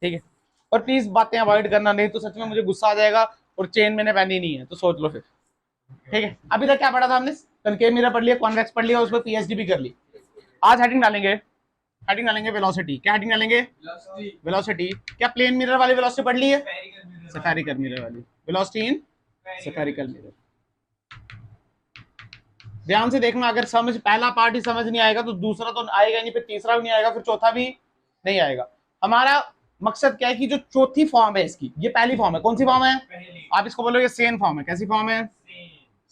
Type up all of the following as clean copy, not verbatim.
ठीक है, और प्लीज बातें अवॉइड करना, नहीं तो सच में मुझे गुस्सा आ जाएगा और चेन मैंने पहनी नहीं है तो सोच लो फिर। ठीक है, अभी तक क्या पढ़ा था हमने? कनकेव मिरर पढ़ लिया, कॉन्वेक्स पढ़ लिया, उस पर पीएचडी भी कर ली। आज हेडिंग डालेंगे, हेडिंग डालेंगे वेलोसिटी। क्या हेडिंग डालेंगे? वेलोसिटी। क्या प्लेन मिरर वाली वेलोसिटी पढ़ ली है? सफेरिकल मिरर वाली वेलोसिटी इन सफेरिकल मिरर। ध्यान से देखना, अगर समझ पहला पार्ट ही समझ नहीं आएगा तो दूसरा तो आएगा नहीं, फिर तीसरा भी नहीं आएगा, फिर चौथा भी नहीं आएगा। हमारा मकसद क्या है कि जो चौथी फॉर्म है इसकी, ये पहली फॉर्म है, कौन सी फॉर्म है? आप इसको बोलोगे सेन फॉर्म है। कैसी फॉर्म है?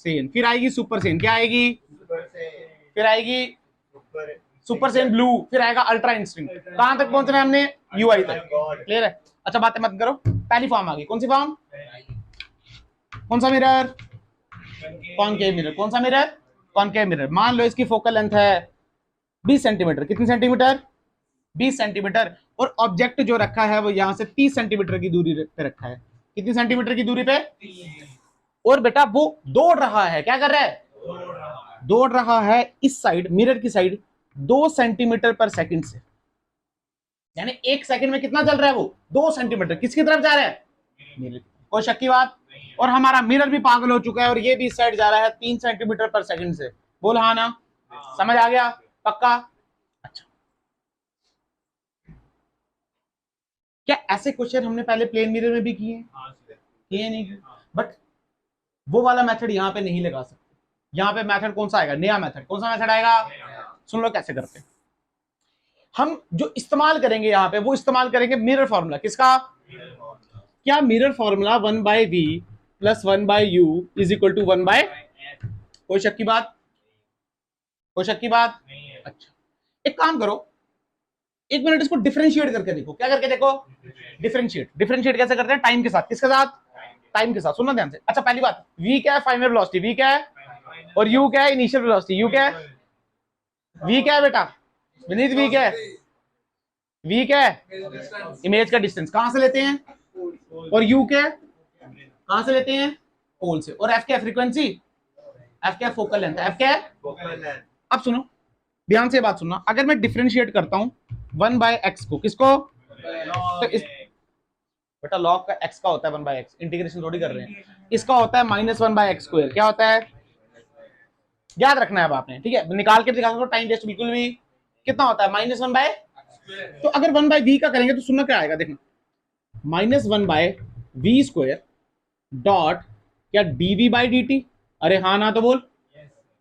सेन। फिर आएगी सुपर सेन। क्या आएगी? फिर आएगी सुपर सेन ब्लू, फिर आएगा अल्ट्रा इंस्टिंक्ट। कहां तक पहुंचना है हमने? यूआई तक। क्लियर है? अच्छा बातें मत करो, पहली फॉर्म आ गई। कौन सी फॉर्म? कौन सा मिरर? Concave mirror. कौन सा मिरर? Concave mirror. मान लो इसकी फोकल लेंथ है 20 सेंटीमीटर। कितनी सेंटीमीटर? 20 सेंटीमीटर। और ऑब्जेक्ट जो रखा है वो यहां से 30 सेंटीमीटर की दूरी पे रखा है। कितनी सेंटीमीटर की दूरी पे? और बेटा वो दौड़ रहा है। क्या कर रहा है? दौड़ रहा है इस साइड, मिरर की साइड, 2 सेंटीमीटर पर सेकंड से। यानी 1 सेकंड में कितना चल रहा है वो? 2 सेंटीमीटर। किसकी तरफ जा रहा है? मिरर। कोई शक की बात? और हमारा मिरर भी पागल हो चुका है और ये भी इस साइड जा रहा है 3 सेंटीमीटर पर सेकंड से। बोल हाँ ना? समझ आ गया? पक्का? अच्छा, क्या ऐसे क्वेश्चन हमने पहले प्लेन मिरर में भी किए हैं? किए नहीं? बट वो वाला मेथड यहाँ पे नहीं लगा सकते। यहाँ पे मेथड कौन सा आएगा? नया मेथड। कौन सा मेथड आएगा? सुन लो कैसे करते हैं। हम जो इस्तेमाल करेंगे यहाँ पे, वो इस्तेमाल करेंगे मिरर फॉर्मूला। किसका? क्या mirror formula 1/v plus 1/u is equal to 1/। कोई शक की बात? कोई शक की बात? अच्छा, एक काम करो, 1 मिनट इसको डिफरेंशिएट करके देखो। क्या करके देखो? डिफरेंशिएट। डिफरेंशिएट कैसे करते हैं? टाइम के साथ। किसके साथ? टाइम के साथ। सुनना ध्यान से। अच्छा पहली बात, v क्या है? Final velocity. v क्या है? और u क्या है? Initial velocity. u क्या है? v क्या है बेटा? विनीत v क्या है? v क्या है? इमेज का डिस्टेंस। कहां से लेते हैं? और u क्या है? कहां से लेते हैं? पोल से। और f क्या है? फ्रीक्वेंसी। f क्या है? Focal length. f क्या है? Focal length. अब सुनो ध्यान से बात सुनना, अगर मैं डिफरेंशिएट करता हूं 1/x को, किसको? तो इस बेटा लॉग का x का होता है 1/x, इंटीग्रेशन थोड़ी कर रहे हैं। इसका होता है -1/x²। क्या होता है? याद रखना है अब आपने, ठीक है? निकाल के दिखा दो, टाइम वेस्ट बिल्कुल भी। कितना होता है? -1/। तो अगर 1/v का करेंगे तो सुनना क्या आएगा, देखना, -1/v² डॉट क्या dv/dt। अरे हाँ ना तो बोल।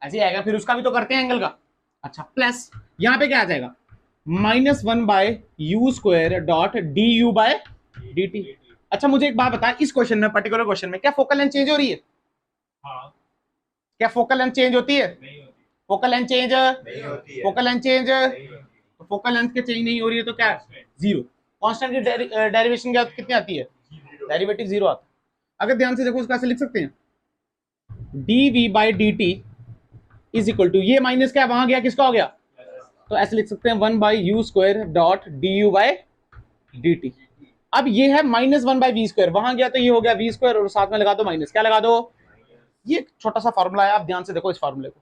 ऐसे आएगा, फिर उसका भी तो करते हैं एंगल का। अच्छा, प्लस यहां पे क्या आ जाएगा? -1/u² dot du/dt। अच्छा मुझे एक बात बता, इस क्वेश्चन में, पर्टिकुलर क्वेश्चन में, क्या फोकल लेंथ चेंज हो रही है? हाँ। क्या फोकल लेंथ चेंज होती है? फोकल लेंथ चेंज नहीं होती है। फोकल लेंथ चेंज, तो फोकल लेंथ के चेंज नहीं हो रही है तो क्या? जीरो। कांस्टेंट की डेरिवेशन क्या कितनी आती है? डेरिवेटिव 0 आता है। अगर ध्यान से देखो, उसका ऐसे लिख सकते हैं, dv/dt इज इक्वल टू, ये माइनस क्या वहां गया, किसका हो गया? तो ऐसे लिख सकते हैं 1/u² डॉट du/dt। अब ये है -1/v², वहां गया तो ये हो गया v² और साथ में लगा दो माइनस। क्या लगा दो? ये छोटा सा फॉर्मूला है, आप ध्यान से देखो इस फॉर्मूले को।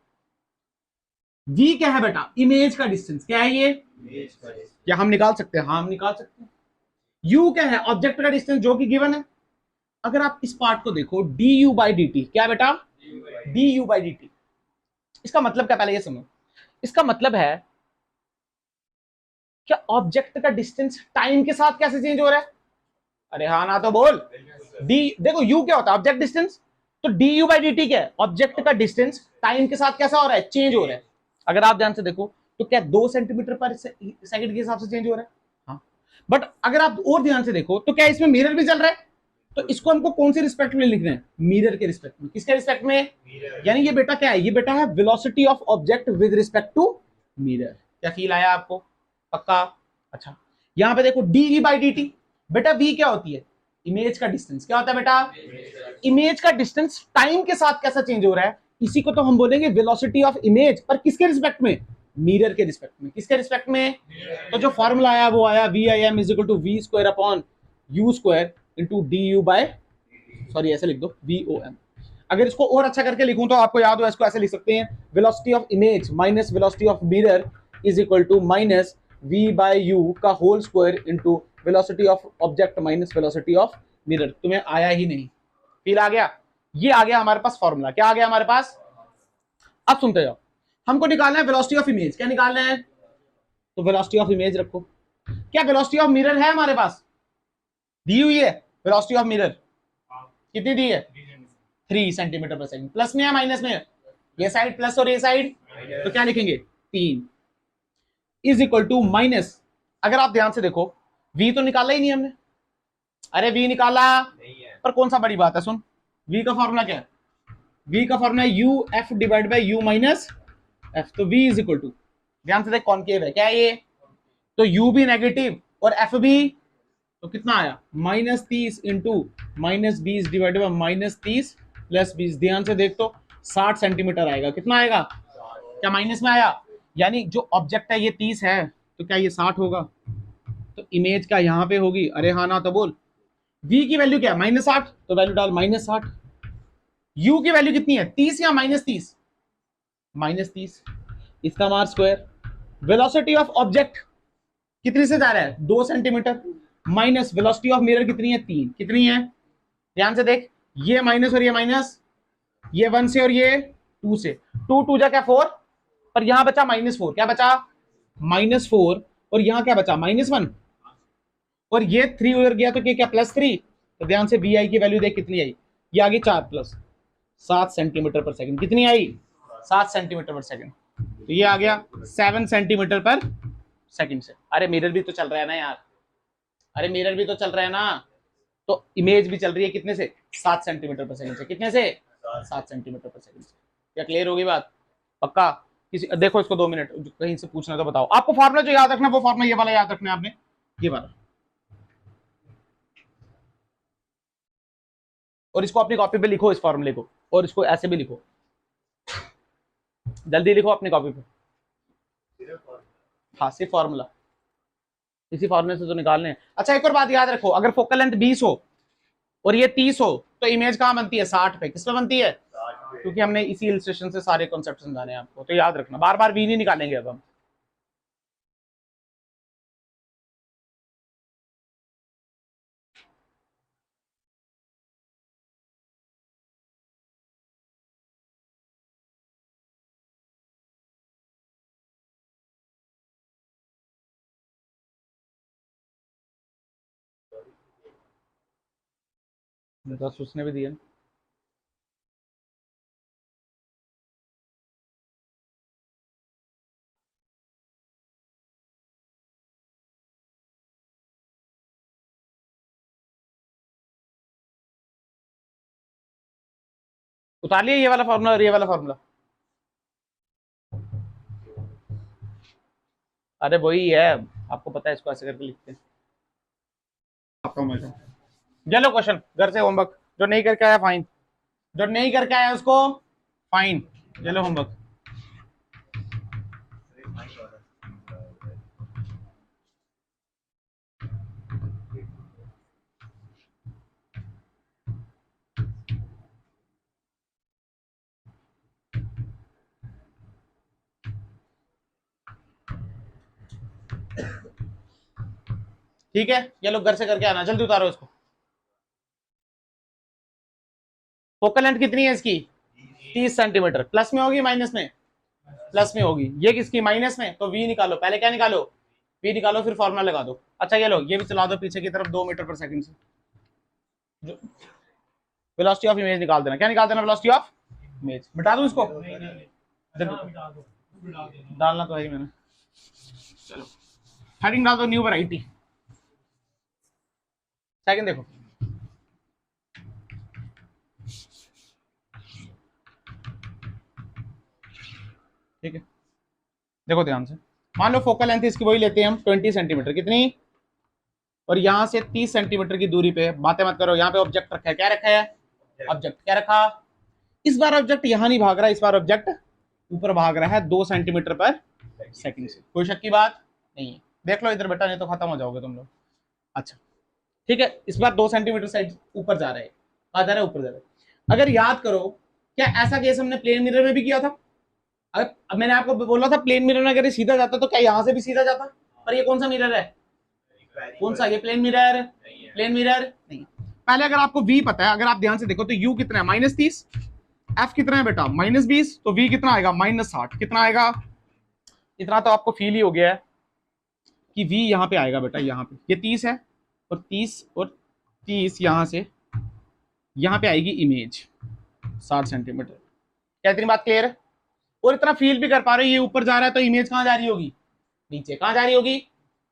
v क्या है बेटा? इमेज का डिस्टेंस। क्या है ये? क्या हम निकाल सकते हैं? हाँ हम निकाल सकते हैं। u क्या है? ऑब्जेक्ट का डिस्टेंस, जो कि गिवन है। अगर आप इस पार्ट को देखो, du/dt। क्या बेटा? du/dt। इसका मतलब क्या? पहले ये समझो, इसका मतलब है क्या ऑब्जेक्ट का डिस्टेंस टाइम के साथ कैसे चेंज हो रहा है? अरे हाँ ना तो बोल। डी देखो, यू क्या होता है? Object distance. तो du/dt क्या है? ऑब्जेक्ट का डिस्टेंस टाइम के साथ कैसा हो रहा है? चेंज हो रहा है। अगर आप ध्यान से देखो तो क्या 2 सेंटीमीटर पर सेकंड के हिसाब से चेंज हो रहा है? हाँ। बट अगर आप और ध्यान से देखो तो क्या इसमें मिरर भी चल रहा है? तो इसको हमको कौन से रिस्पेक्ट में लिखना है? मिरर के रिस्पेक्ट में। किसके रिस्पेक्ट में? यानी ये बेटा क्या है? ये बेटा है velocity of object with respect to mirror. क्या फील आया आपको? पक्का? अच्छा, यहां पे देखो dv/dt, बेटा v क्या होती है? इमेज का डिस्टेंस। क्या होता है बेटा? इमेज का डिस्टेंस टाइम के साथ कैसा चेंज हो रहा है, इसी को तो हम बोलेंगे वेलोसिटी ऑफ इमेज। पर किसके रिस्पेक्ट में? मिरर के रिस्पेक्ट में। किसके रिस्पेक्ट में? तो जो फॉर्मूला आया वो आया VIM is equal to v² upon u² into du/, ऐसे लिख दो VOM। अगर इसको और अच्छा करके लिखूं तो आपको याद हो, इसको ऐसे लिख सकते हैं, velocity of image minus velocity of mirror is equal to minus v by u का whole square into velocity of object minus velocity of mirror. तुम्हें आया ही नहीं, फील आ गया? ये आ गया हमारे पास फॉर्मूला। क्या आ गया हमारे पास? अब सुनते जाओ, हमको निकालना है वेलोसिटी ऑफ इमेज। क्या निकालना है? तो वेलोसिटी ऑफ इमेज रखो। क्या वेलोसिटी ऑफ मिरर है हमारे पास? दी हुई है वेलोसिटी ऑफ मिरर। कितनी दी है? 3 सेंटीमीटर पर सेकंड। प्लस में है माइनस में है? ये साइड प्लस और ये साइड, तो क्या लिखेंगे? 3 इज इक्वल टू माइनस। अगर आप ध्यान से देखो, v तो निकाला ही नहीं हमने। अरे v निकाला पर कौन सा बड़ी बात है, सुन। v का फॉर्मूला क्या है? v का formula u f divide by u minus f। तो v इज इक्वल टू, ध्यान से देख, कॉनकेव है। क्या है ये? तो u भी नेगेटिव और f भी, तो कितना आया? -30 इंटू -20 डिवाइडेड बाय -30 प्लस 20। ध्यान से देख तो 60 सेंटीमीटर आएगा। कितना आएगा? क्या माइनस में आया? यानी जो ऑब्जेक्ट है ये 30 है, तो क्या ये 60 होगा? तो इमेज का यहां पे होगी। अरे हाँ ना तो बोल। v की वैल्यू क्या है? -60, तो वैल्यू डाल -60। u की वैल्यू कितनी है? 30 या -30? -30। इसका मार स्क्वायर। वेलोसिटी ऑफ ऑब्जेक्ट कितनी से जा रहा है? 2 centimetre. Minus velocity of mirror कितनी है? 3। कितनी है? ध्यान से देख, ये माइनस और ये माइनस, ये 1 से और ये 2 से। 2 2 जा क्या 4, पर यहां बचा -4। क्या बचा? -4। और यहां क्या बचा? -1। और ये 3 उधर गया तो क्या +3। तो ध्यान से vi की वैल्यू देख कितनी आई। ये आ गई 4 प्लस 7 सेंटीमीटर पर सेकंड। कितनी आई? 7 सेंटीमीटर पर सेकंड। तो ये आ गया 7 सेंटीमीटर पर सेकंड से। अरे मिरर भी तो चल रहा है ना यार, अरे मिरर भी तो चल रहा है ना। तो इमेज भी चल रही है कितने से? 7 सेंटीमीटर पर सेकंड से। कितने से? 7 सेंटीमीटर पर सेकंड से। क्या क्लियर होगी बात? पक्का? किसी देखो इसको 2 मिनट, कहीं से पूछना तो बताओ। आपको फॉर्मूला जो याद रखना, वो फॉर्मूला ये वाला याद रखना है आपने, ये वाला। और इसको अपनी कॉपी पे लिखो, इस फॉर्मूले को, और इसको ऐसे भी लिखो, जल्दी लिखो अपनी कॉपी पे। हाँ, सिर्फ फॉर्मूला, इसी फॉर्मूले से तो निकालने हैं। अच्छा एक और बात याद रखो, अगर फोकल लेंथ 20 हो और ये 30 हो, तो इमेज कहां बनती है? 60 पे। किस पे बनती है? क्योंकि हमने इसी इलस्ट्रेशन से सारे कॉन्सेप्ट समझाने हैं आपको, तो याद रखना। बार बार वी नहीं निकालेंगे अब हम। बस उसने भी दिया। उतार लिया ये वाला फॉर्मूला और ये वाला फॉर्मूला? अरे वही है, आपको पता है, इसको ऐसे करके लिखते हैं। चलो क्वेश्चन घर से होमवर्क, जो नहीं करके आया फाइन, जो नहीं करके आया उसको फाइन। चलो होमवर्क। ठीक है, ये लोग घर से करके आना, जल्दी उतारो इसको। फोकल लेंथ कितनी है इसकी? 30 सेंटीमीटर। प्लस में होगी माइनस में? प्लस में होगी। ये किसकी? माइनस में। तो v निकालो, पहले क्या निकालो? v निकालो, फिर फॉर्मूला लगा दो। अच्छा ये लो, ये भी चला दो पीछे की तरफ 2 मीटर पर सेकंड से। जो वेलोसिटी ऑफ इमेज निकाल देना। क्या निकाल देना? Velocity of image. मिटा दूं इसको? डालना तो है ही मैंने। चलो हेडिंग डाल दो, न्यू वैरायटी। सेकंड देखो, ठीक है, देखो ध्यान से। मान लो फोकल लेंथ इसकी वही लेते हैं हम 20 सेंटीमीटर। कितनी? और यहां से 30 सेंटीमीटर की दूरी पे, बातें मत करो, यहाँ पे ऑब्जेक्ट रखा है। क्या रखा है? ऑब्जेक्ट। क्या रखा? इस बार ऑब्जेक्ट यहां नहीं भाग रहा, इस बार ऑब्जेक्ट ऊपर भाग रहा है 2 सेंटीमीटर पर सेकंड से। कोई शक की बात नहीं है। देख लो इधर बेटा, नहीं तो खत्म हो जाओगे तुम लोग। अच्छा ठीक है, इस बार 2 सेंटीमीटर साइड ऊपर जा रहा है। कहा जा रहा है? ऊपर जा रहा है। अगर याद करो, क्या ऐसा केस हमने प्लेन मिरर में भी किया था? अगर मैंने आपको बोला था प्लेन मिरर में अगर सीधा जाता तो क्या यहां से भी सीधा जाता? पर ये कौन सा मिरर है, कौन सा, ये प्लेन मिरर, प्लेन मिरर नहीं। पहले अगर आपको v पता है, अगर आप ध्यान से देखो तो u कितना है -30, f कितना है बेटा -20, तो v कितना आएगा -60, कितना आएगा, इतना तो आपको फील ही हो गया है कि v यहाँ पे आएगा बेटा, यहाँ पे ये 30 है और 30 यहाँ से यहाँ पे आएगी इमेज 60 सेंटीमीटर। क्या इतनी बात क्लियर है? और इतना फील भी कर पा रहे हो, ये ऊपर जा रहा है तो इमेज कहाँ जा रही होगी, नीचे। कहाँ जा रही होगी,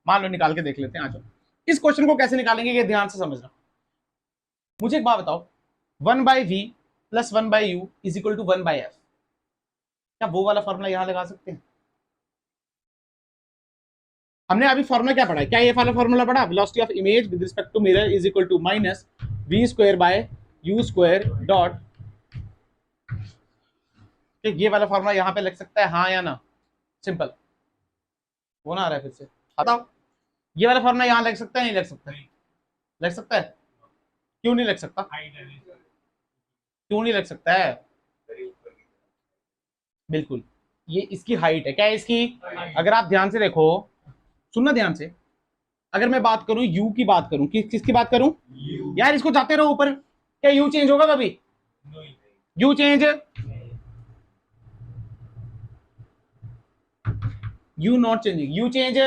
मान लो निकाल के देख लेते हैं। आ जाओ, इस क्वेश्चन को कैसे निकालेंगे ये ध्यान से समझना। मुझे एक बात बताओ, 1/v + 1/u = 1/f, क्या वो वाला फॉर्मूला यहां लगा सकते हैं? हमने अभी फॉर्मूला क्या पढ़ा है, क्या ये वाला फॉर्मूला पढ़ा, velocity of image with respect to mirror is equal to -v² dot, ये वाला फॉर्मूला यहां पे लग सकता है, हाँ या ना? सिंपल, वो ना आ रहा है फिर से, बताओ ये वाला फॉर्मूला यहां लग सकता है, नहीं लग सकता? लग सकता है। क्यों नहीं लग सकता, क्यों नहीं लग सकता है? बिल्कुल, ये इसकी हाइट है। क्या है इसकी? अगर आप ध्यान से देखो, सुनना ध्यान से, अगर मैं बात करूं u की बात करूं, किसकी बात करूं? यार इसको जाते रहो ऊपर, क्या u चेंज होगा कभी? u change, u not changing, u change.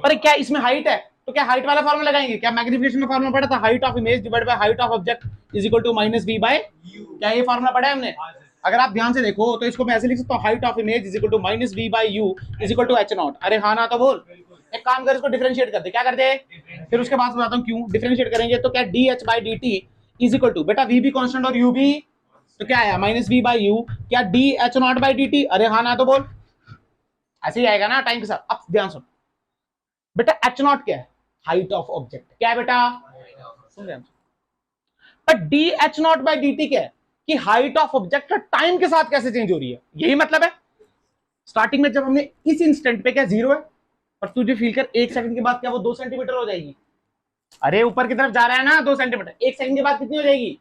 पर क्या इसमें हाइट है, तो क्या हाइट वाला फॉर्मूला लगाएंगे? क्या मैग्निफिकेशन में फॉर्मूला पढ़ा था, height of image divided by height of object is equal to -v/u। क्या ये फॉर्मूला पढ़ा है हमने? अगर आप ध्यान से देखो तो इसको मैं ऐसे लिख सकता हूं, height of image is equal to -v/u is equal to h0। अरे हाँ ना तो बोल, एक काम कर, इसको डिफरेंशिएट कर दे। क्या कर दे? फिर उसके बाद बताता हूं क्यों डिफरेंशिएट करेंगे। तो क्या dh/dt इज इक्वल टू, बेटा v भी कांस्टेंट और u भी, तो क्या आया -v/u, क्या dh0/dt, अरे हाँ ना तो बोल, ऐसे ही आएगा ना टाइम के साथ। अब ध्यान सुन बेटा, h0 क्या है, हाइट ऑफ ऑब्जेक्ट। क्या है बेटा, सुन ध्यान। पर dh0/dt क्या है, कि हाइट ऑफ ऑब्जेक्ट टाइम के साथ कैसे चेंज हो रही है, यही मतलब है। स्टार्टिंग में जब हमने इस इंस्टेंट पे क्या 0 है, और तुझे फील कर 1 सेकंड के बाद क्या वो 2 सेंटीमीटर हो जाएगी? अरे ऊपर की तरफ जा रहा है ना 2 सेंटीमीटर, 1 सेकंड के बाद कितनी हो जाएगी?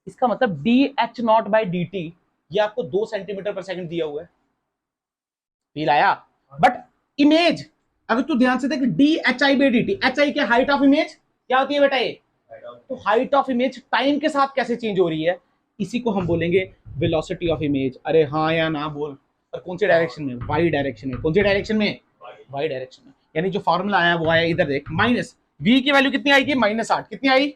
इसका मतलब dh0/dt ये आपको 2 सेंटीमीटर पर सेकंड दिया हुआ है, फील आया? बट इमेज अगर तू ध्यान से देख, dhi/dt, hi क्या, हाइट ऑफ इमेज क्या होती है बेटा ये, तो हाइट ऑफ इमेज टाइम के साथ कैसे चेंज हो रही है, इसी को हम बोलेंगे वेलोसिटी ऑफ इमेज। अरे हाँ या ना बोल, पर कौन से डायरेक्शन में? वाई डायरेक्शन में। कौन से डायरेक्शन में? वाई डायरेक्शन में। यानी जो फॉर्मूला आया वो आया, इधर देख, -v की वैल्यू कितनी आएगी, -60, कितनी आई,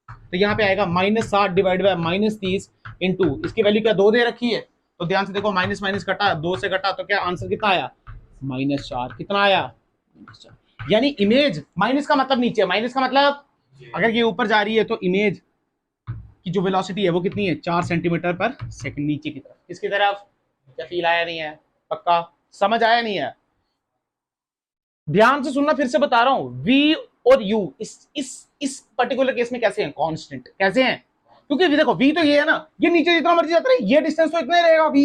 तो यहाँ पे आएगा -60 डिवाइड बाय -30 इंटू, इसकी वैल्यू क्या 2 दे रखी है, तो ध्यान से देखो, माइनस माइनस कटा, 2 से कटा, तो क्या आंसर कितना आया, -4। कितना आया, -4। यानी इमेज, माइनस का मतलब नीचे, माइनस का मतलब अगर ये ऊपर जा रही है तो इमेज की जो वेलोसिटी है वो कितनी है, 4 सेंटीमीटर पर सेकंड नीचे की तरफ। किसकी तरफ? क्या फील आया नहीं है? पक्का समझ आया नहीं है? ध्यान से सुनना, फिर से बता रहा हूं, v और u इस पर्टिकुलर केस में कैसे हैं, कांस्टेंट कैसे हैं, क्योंकि देखो v तो ये है ना, ये नीचे जितना मर्जी जाता है, ये डिस्टेंस तो इतना ही रहेगा, v।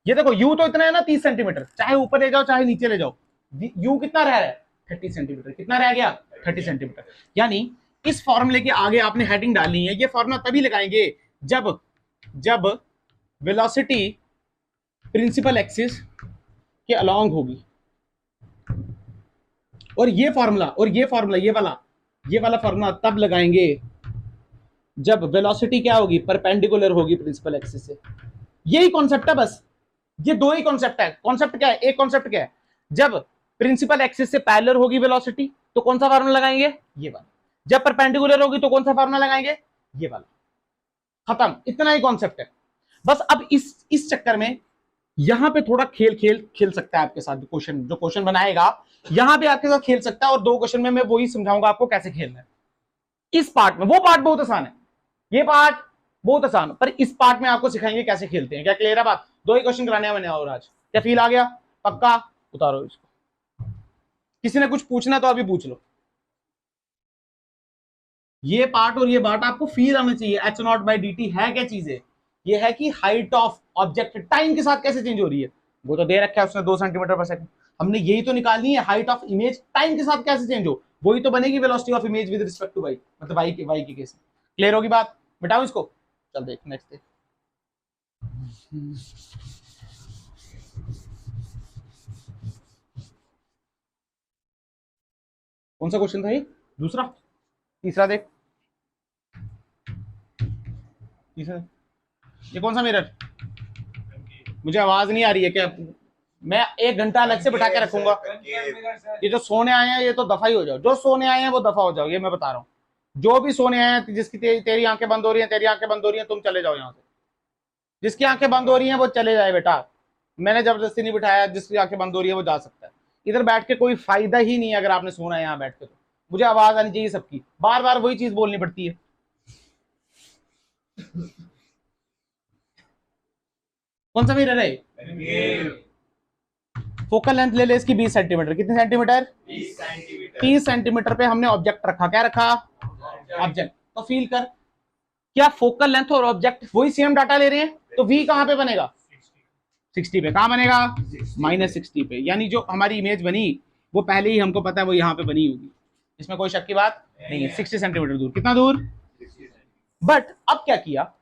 ये देखो u तो इतना है ना 30 सेंटीमीटर, चाहे ऊपर ले जाओ चाहे नीचे ले जाओ, u कितना रह रहा है 30 सेंटीमीटर। कितना रह गया 30 सेंटीमीटर। यानी इस फॉर्मूले के आगे आपने हेडिंग डालनी है, ये फॉर्मूला तभी लगाएंगे जब वेलोसिटी प्रिंसिपल एक्सिस के अलोंग होगी, और ये फॉर्मूला ये वाला फॉर्मूला तब लगाएंगे जब वेलोसिटी क्या होगी, परपेंडिकुलर होगी प्रिंसिपल एक्सिस से। यही कॉन्सेप्ट है, बस ये दो ही कॉन्सेप्ट है। कॉन्सेप्ट क्या है, एक कॉन्सेप्ट क्या है, जब प्रिंसिपल एक्सिस से पैरेलल होगी वेलोसिटी तो कौन सा फार्मूला लगाएंगे, ये वाला। जब परपेंडिकुलर होगी तो कौन सा फार्मूला लगाएंगे, ये वाला। खत्म, इतना ही कॉन्सेप्ट है बस। अब इस चक्कर में यहां पे थोड़ा खेल सकता है आपके साथ, जो क्वेश्चन बनाएगा यहां पे आपके साथ खेल सकता है, और 2 क्वेश्चन में मैं वही समझाऊंगा आपको कैसे खेलना है। इस पार्ट में, वो पार्ट बहुत आसान है, ये पार्ट बहुत आसान है, पर इस पार्ट में आपको सिखाएंगे कैसे खेलते हैं। क्या क्लियर है बात? 2 ही क्वेश्चन कराने हैं मैंने और आज। क्या फील आ गया? पक्का उतारो इसको। किसी ने कुछ पूछना तो अभी पूछ लो। ये पार्ट और ये पार्ट आपको फील आना चाहिए। h0/dt है क्या चीज है, ये है कि हाइट ऑफ ऑब्जेक्ट टाइम के साथ कैसे चेंज हो रही है, वो तो दे रखा है उसने 2 सेंटीमीटर पर सेकंड। हमने यही तो निकालनी है, हाइट ऑफ इमेज टाइम के साथ कैसे चेंज हो, वही तो बनेगी velocity of image with respect to y, मतलब वाई के केस में। क्लियर होगी बात? मिटाओ इसको, चल देख नेक्स्ट देख। कौन सा क्वेश्चन था ये? दूसरा, तीसरा देख, तीसरा, ये कौन सा मिरर? मुझे आवाज नहीं आ रही है क्या? मैं 1 घंटा अलग से बिठा के रखूंगा। ये जो सोने आए हैं ये तो दफा ही हो जाओ, जो सोने आए हैं वो दफा हो जाओ, ये मैं बता रहा हूँ। जो भी सोने आए हैं, जिसकी तेरी आंखें बंद हो रही हैं, तेरी आंखें बंद हो रही हैं, तुम चले जाओ यहाँ से। जिसकी आंखें बंद हो रही हैं वो चले जाए बेटा, मैंने जबरदस्ती नहीं बिठाया। जिसकी आंखें बंद हो रही है वो जा सकता है। इधर बैठ के कोई फायदा ही नहीं है अगर आपने सोना है यहाँ बैठ के। तो मुझे आवाज आनी चाहिए सबकी, बार बार वही चीज बोलनी पड़ती है। कौन सा मिरर है? फोकल लेंथ ले ले इसकी 20 सेंटीमीटर। कितने सेंटीमीटर? 30 सेंटीमीटर पे हमने ऑब्जेक्ट रखा। क्या रखा? ऑब्जेक्ट। तो फील कर, क्या फोकल लेंथ और ऑब्जेक्ट वही सेम डाटा ले रहे हैं? तो v कहां पे बनेगा? 60 पे। कहां बनेगा? -60 पे। यानी जो हमारी इमेज बनी वो पहले ही हमको पता है वो यहां पे बनी होगी, इसमें कोई शक की बात नहीं है। 60 सेंटीमीटर दूर। कितना दूर? बट अब क्या किया,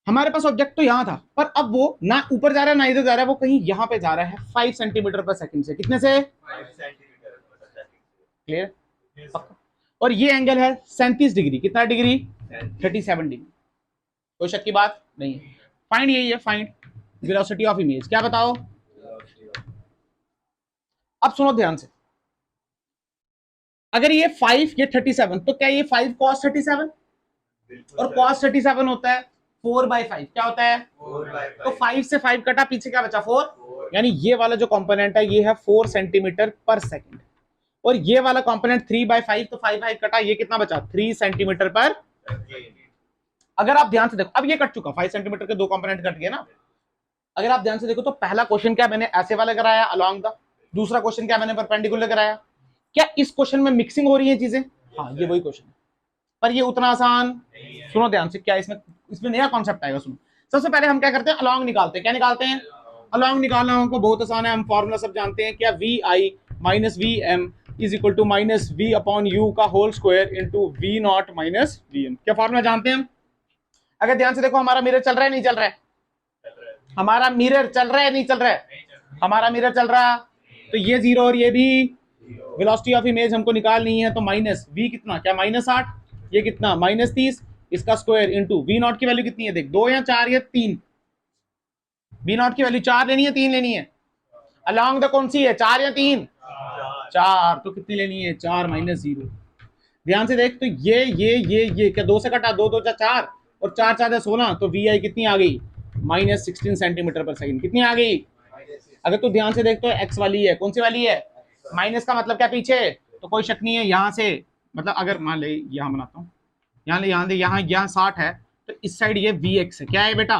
हमारे पास ऑब्जेक्ट तो यहां था, पर अब वो ना ऊपर जा रहा है ना इधर जा रहा है, वो कहीं यहां पे जा रहा है 5 सेंटीमीटर पर सेकंड से। कितने से? 5 सेंटीमीटर पर सेकंड। क्लियर? पक्का। और ये एंगल है 37 डिग्री। कितना डिग्री? 37 डिग्री। कोई शक की बात नहीं है। फाइंड यही है, फाइंड वेलोसिटी ऑफ इमेज। क्या बताओ? अब सुनो ध्यान से, अगर ये 5 ये 37, तो क्या ये 5 cos 37 और cos 37 होता है 4/5। क्या होता है? 4/5। तो 5 से 5 कटा, पीछे क्या बचा? 4। यानी ये वाला जो कंपोनेंट है ये है 4 सेंटीमीटर पर सेकंड, और ये वाला कंपोनेंट 3/5, तो 5 कटा, ये कितना बचा? 3 सेंटीमीटर पर। अगर आप ध्यान से देखो, अब ये कट चुका, 5 सेंटीमीटर के 2 कंपोनेंट कट गए ना। अगर आप ध्यान से देखो तो पहला क्वेश्चन क्या मैंने ऐसे वाला कराया अलोंग द, दूसरा क्वेश्चन क्या मैंने परपेंडिकुलर कराया। क्या इस क्वेश्चन में मिक्सिंग हो रही है चीजें? हाँ, ये वही क्वेश्चन है, पर ये उतना आसान। सुनो ध्यान से, क्या इसमें नया कॉन्सेप्ट आएगा। सुनो, सबसे पहले हम क्या करते हैं? अलोंग निकालते हैं। क्या निकालते हैं? अलोंग निकालना हमको बहुत आसान है, हम फॉर्मूला सब जानते हैं। क्या? VI minus VM is equal to minus V/U का whole square into V0 minus VM। क्या फॉर्मूला जानते हैं हम? अगर ध्यान से देखो, हमारा मिरर चल रहा है नहीं चल रहा है? हमारा मिरर चल रहा है नहीं चल रहा है? हमारा मिरर चल रहा है, तो ये 0 और ये भी। वेलोसिटी ऑफ इमेज हमको निकालनी है, तो माइनस V कितना? क्या? -8। ये कितना? -30। इसका स्क्वायर इंटू V0 की वैल्यू कितनी है? देख, 2 या 4 या 3। V0 की वैल्यू 4 लेनी है 3 लेनी है? अलोंग द कौन सी है? 4 या 3? 4। तो कितनी लेनी है? 4 माइनस 0। ध्यान से देख, तो ये क्या 2 से कटा? 2 2 4 और 4 4 16, तो VI कितनी आ गई? -16 सेंटीमीटर पर सेकंड। कितनी आ गई? अगर तू ध्यान से देख तो एक्स वाली है। कौन सी वाली है? माइनस का मतलब क्या? पीछे। तो कोई शक नहीं है, यहां से मतलब अगर मान ले, यहां बनाता हूं, यहाँ ले, यहाँ 60 है, तो इस साइड ये VX है। क्या है बेटा?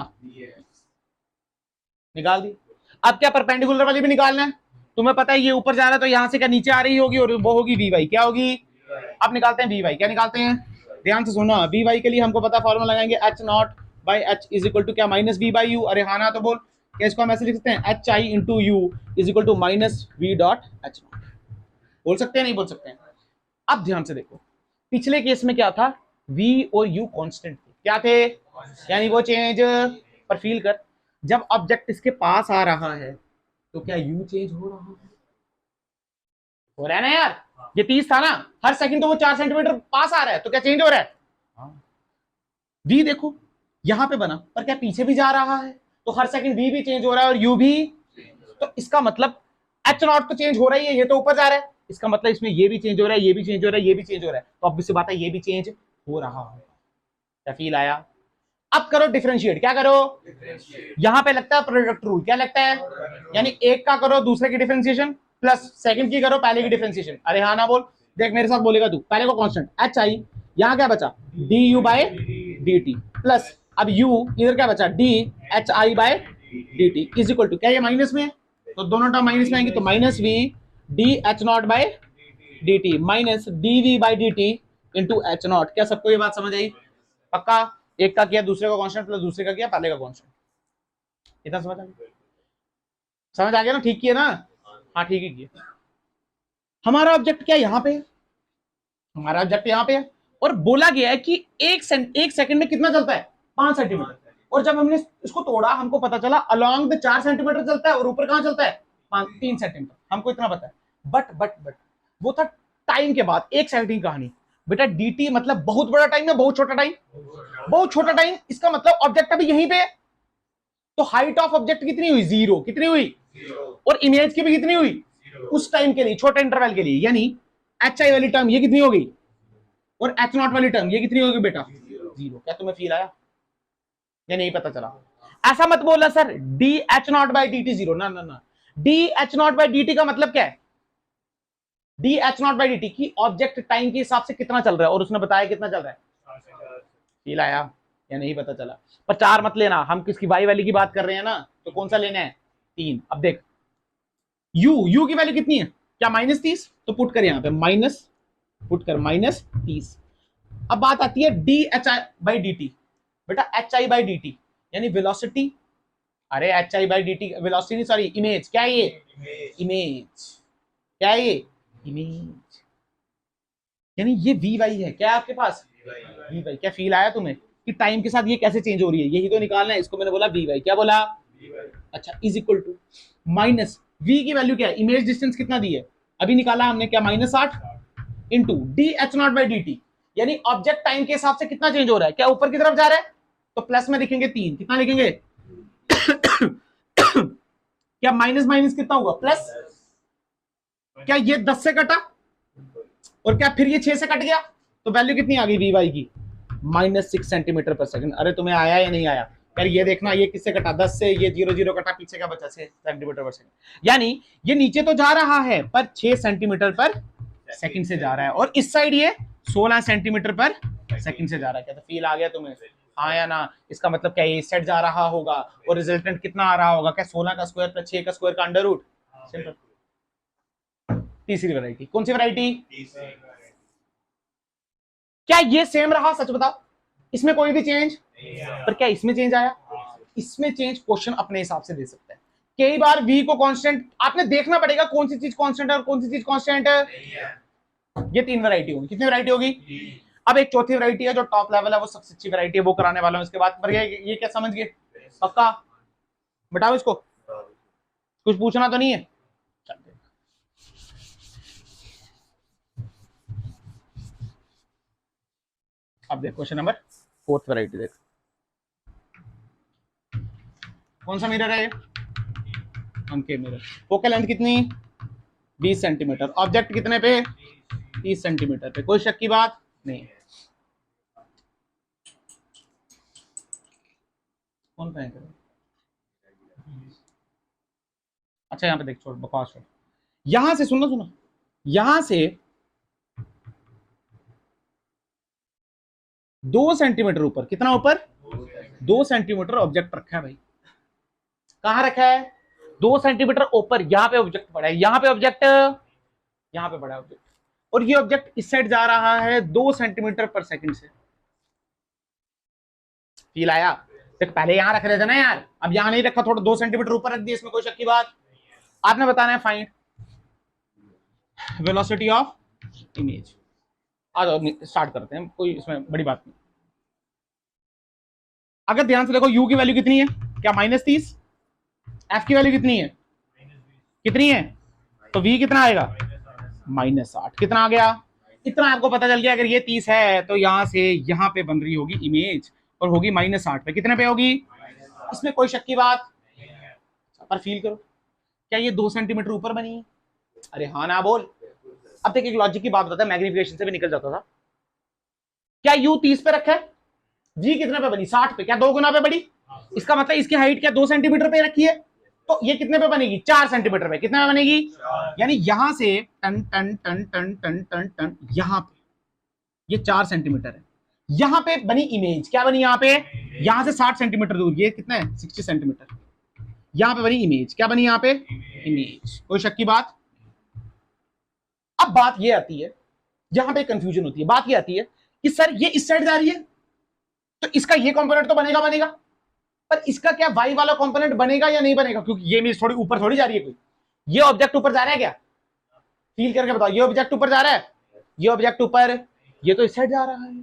निकाल दी। अब क्या परपेंडिकुलर वाली भी निकालना है? तुम्हें पता है ये ऊपर जा रहा है, तो यहां से क्या नीचे आ रही होगी, और वो होगी VY। क्या होगी? अब निकालते हैं VY। क्या निकालते हैं? ध्यान से सुनो, VY के लिए हमको पता, फॉर्मूला लगाएंगे H0/H इज इक्वल टू क्या? -V/U। अरे हाँ ना, तो बोल, क्या इसको हम ऐसे लिख सकते हैं? HI into U is equal to -V.H0। बोल सकते हैं नहीं बोल सकते हैं? अब ध्यान से देखो, पिछले केस में क्या था? V और U कांस्टेंट थे। क्या थे? यानी वो चेंज। पर फील कर, जब ऑब्जेक्ट इसके पास आ रहा है तो क्या U चेंज हो रहा है? हो रहा है ना यार? ये 30 था ना, हर सेकंड तो वो 4 सेंटीमीटर पास आ रहा है, तो क्या चेंज हो रहा है? V देखो यहां पे बना, पर क्या पीछे भी जा रहा है, तो हर सेकंड V भी चेंज हो रहा है और U भी। तो इसका मतलब H0 तो चेंज हो रही है, ये तो ऊपर जा रहा है, इसका मतलब इसमें ये भी चेंज हो रहा है, ये भी चेंज हो रहा है, ये भी चेंज हो रहा है, तो ऑब्वियस सी बात है ये भी चेंज हो रहा है। क्या फील आया? अब करो डिफरेंशिएट। क्या करो? यहां पे लगता है प्रोडक्ट रूल। क्या लगता है? यानी एक का करो दूसरे की डिफरेंशिएशन, प्लस सेकंड की करो पहले की डिफरेंशिएशन। अरे हाँ ना बोल, देख मेरे साथ बोलेगा तू। पहले को कांस्टेंट HI, यहां क्या बचा? DU/dt, प्लस अब U इधर क्या बचा? DHI/dt इज इक्वल टू क्या? ये माइनस में है, तो दोनों टर्म माइनस में आएंगे, तो -V DH0/dt minus DV/dt into H0। क्या सबको ये बात समझ आई? पक्का? एक का किया दूसरे का कांस्टेंट, प्लस दूसरे का किया पहले का कांस्टेंट। इतना समझ आ गया? समझ आ गया ना? ठीक किया ना? हाँ ठीक है किया। हमारा ऑब्जेक्ट क्या यहां पे है? हमारा ऑब्जेक्ट यहां पे है, और बोला गया है कि एक सेकंड में कितना चलता है? 5 सेंटीमीटर। और जब हमने इसको तोड़ा, हमको पता चला अलोंग द 4 सेंटीमीटर चलता है, और ऊपर कहां चलता है? 3 सेंटीमीटर। हमको इतना पता है। बट वो था टाइम के बाद एक सेकंड की कहानी बेटा, dt मतलब बहुत बड़ा टाइम है बहुत छोटा टाइम, बहुत छोटा टाइम, इसका मतलब ऑब्जेक्ट अभी यहीं पे है, तो हाइट ऑफ ऑब्जेक्ट कितनी हुई, 0, कितनी हुई, और इमेज की भी कितनी हुई उस टाइम के लिए, छोटे इंटरवल के लिए, यानी एच आई वाली टर्म ये कितनी हो गई, और एच नॉट वाली टर्म ये कितनी होगी बेटा, 0। क्या तुम्हें फील आया या नहीं पता चला? ऐसा मत बोलना sir D H not by D T 0, ना ना ना, D H not by D T का मतलब क्या है, D H not by D T की ऑब्जेक्ट टाइम के हिसाब से कितना चल रहा है, और उसने बताया कितना चल रहा है, फील आया या नहीं पता चला? पर 4 मत लेना, हम किसकी वाई वाली की बात कर रहे हैं ना, तो कौन सा लेना है, 3। अब देख u की वैल्यू कितनी है, क्या -30, तो पुट कर यहां पे माइनस, पुट कर -30। अब बात आती है D H I by D T, बेटा H I by D T यानी वेलोसिटी, अरे H I by D T velocity नहीं, सॉरी इमेज, क्या है ये, इमेज, क्या है ये, इमेज, यानी ये वी वाई है, क्या है आपके पास, वी वाई। क्या फील आया तुम्हें कि टाइम के साथ ये कैसे चेंज हो रही है, यही तो निकालना है, इसको मैंने बोला वी वाई, क्या बोला, अच्छा, is equal to minus v की वैल्यू क्या है, इमेज डिस्टेंस कितना दी है, अभी निकाला हमने, क्या, -8 into d H not by D T, यानी ऑब्जेक्ट टाइम के हिसाब से कितना चेंज हो रहा है, क्या ऊपर की तरफ जा रहा है, तो प्लस में लिखेंगे 3, कितना लिखेंगे क्या माइनस माइनस कितना होगा, प्लस, क्या ये 10 से कटा, और क्या फिर ये 6 से कट गया, तो वैल्यू कितनी आ गई वी वाई की, -6 सेंटीमीटर पर सेकंड। अरे तुम्हें आया या नहीं आया यार, ये देखना, ये किससे कटा, 10 से, ये 0 0 कटा, पीछे का बचा 6 सेंटीमीटर पर सेकंड, यानी ये नीचे तो जा रहा है पर 6 सेंटीमीटर पर सेकंड से जा रहा है, और इस साइड ये 16 सेंटीमीटर पर सेकंड से जा रहा है। क्या तो फील आ गया तुम्हें, हाँ या ना? इसका मतलब क्या, ये इस साइड जा रहा होगा और रिजल्टेंट कितना आ रहा होगा, क्या 16 का स्क्वायर प्लस 6 का स्क्वायर का अंडर रूट। सिंपल। तीसरी वैरायटी, कौन सी वैरायटी, क्या ये सेम रहा, सच बताओ, इसमें कोई भी चेंज, पर क्या इसमें चेंज आया, इसमें चेंज क्वेश्चन अपने हिसाब से दे सकता है। कई बार v को कांस्टेंट, आपने देखना पड़ेगा कौन सी चीज कांस्टेंट है और कौन सी चीज कांस्टेंट है। ये 3 वैरायटी होगी, कितनी वैरायटी होगी, अब एक चौथी वैरायटी है जो टॉप लेवल है, वो सबसे अच्छी वैरायटी है, वो कराने वाला हूं इसके बाद। पर ये क्या समझ गए, पक्का, बताओ इसको, कुछ पूछना तो नहीं है? अब देख क्वेश्चन नंबर 4th वैरायटी, देख कौन सा मिरर है ये, कॉनकेव मिरर, फोकल लेंथ कितनी, 20 सेंटीमीटर, ऑब्जेक्ट कितने पे, 30 सेंटीमीटर पे, कोई शक की बात नहीं। कौन फेंक रहा है, अच्छा यहाँ पे देख, छोड़ बकवास छोड़, यहां से सुनो सुनो, यहां से 2 सेंटीमीटर ऊपर, कितना ऊपर, 2 सेंटीमीटर ऑब्जेक्ट रखा है भाई, कहां रखा है, 2 सेंटीमीटर ऊपर, यहां पे ऑब्जेक्ट पड़ा है, यहां पे ऑब्जेक्ट, यहां पे पड़ा है ऑब्जेक्ट, और ये ऑब्जेक्ट इस साइड जा रहा है 2 सेंटीमीटर पर सेकंड से। फील आया? देख पहले यहां रख रहे थे ना यार, अब यहां नहीं रखा, थोड़ा 2 सेंटीमीटर ऊपर रख दिया, इसमें कोई शक की बात। आपने बताना है फाइंड वेलोसिटी ऑफ इमेज। आ जाओ स्टार्ट करते हैं, कोई इसमें बड़ी बात नहीं। अगर ध्यान से देखो u की वैल्यू कितनी है, क्या -30, f की वैल्यू कितनी है, कितनी है, तो v कितना आएगा, -8, कितना आ गया, इतना आपको पता चल गया। अगर ये 30 है तो यहां से यहां पे बन रही होगी इमेज, और होगी -8 पे, कितने पे होगी, इसमें कोई शक की बात। पर फील करो, क्या ये 2 सेंटीमीटर ऊपर बनी है, अरे हाँ ना बोल। अब तक एक लॉजिक की बात बताता है, मैग्निफिकेशन से भी निकल जाता था। क्या u 30 पे रखा है, v कितने पे बनी, 60 पे, क्या 2 गुना पे बड़ी, इसका मतलब इसकी हाइट क्या 2 सेंटीमीटर पे रखी है, तो ये कितने पे बनेगी, 4 सेंटीमीटर पे, कितने पे बनेगी, यानी यहां से टन टन टन टन टन टन टन यहां पे ये 4 सेंटीमीटर है, यहां पे बनी इमेज, क्या बनी यहां पे, यहां से 60 सेंटीमीटर दूर, ये कितना है 60 सेंटीमीटर, यहां पे बनी इमेज, क्या बनी यहां पे, इमेज, कोई शक की बात। अब बात ये आती है, यहां पे कंफ्यूजन होती है, बात ये आती है कि सर ये इस साइड जा रही है, तो इसका ये कंपोनेंट तो बनेगा बनेगा, पर इसका क्या वाई वाला कंपोनेंट बनेगा या नहीं बनेगा, क्योंकि ये इमेज थोड़ी ऊपर थोड़ी जा रही है, कोई ये ऑब्जेक्ट ऊपर जा रहा है क्या, फील करके बताओ, ये ऑब्जेक्ट ऊपर जा रहा है, ये ऑब्जेक्ट ऊपर, ये तो इस साइड जा रहा है,